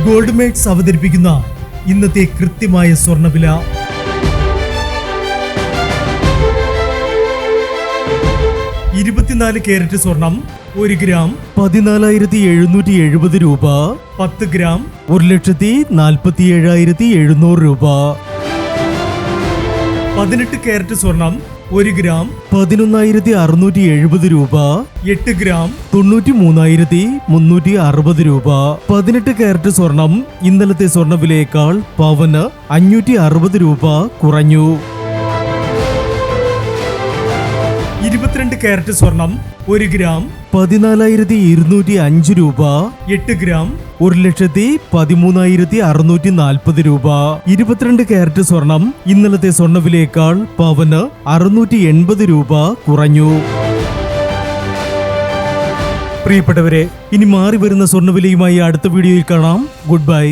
Gold makes അവതരിപ്പിക്കുന്ന ഇന്നത്തെ കൃത്യമായ സ്വർണ്ണവില. 24 കാരറ്റ് സ്വർണം 1 ഗ്രാം 14,770 രൂപ. 10 ഗ്രാം 1,47,700 രൂപ. 18 കാരറ്റ് സ്വർണം 1 ഗ്രാം 11,670 രൂപ. 8 ഗ്രാം 93,360 രൂപ. 18 കാരറ്റ് സ്വർണം ഇന്നലത്തെ സ്വർണ്ണവിലയേക്കാൾ പവന് 560 രൂപ കുറഞ്ഞു. 22 കാരറ്റ് സ്വർണം 1 ഗ്രാം 14,205 രൂപ. 8 ഗ്രാം 1,13,640 രൂപ. 22 കാരറ്റ് സ്വർണം ഇന്നലത്തെ സ്വർണ്ണവിലയേക്കാൾ പവന് 680 രൂപ കുറഞ്ഞു. പ്രിയപ്പെട്ടവരെ, ഇനി മാറി വരുന്ന സ്വർണ്ണവിലയുമായി അടുത്ത വീഡിയോയിൽ കാണാം. Good bye.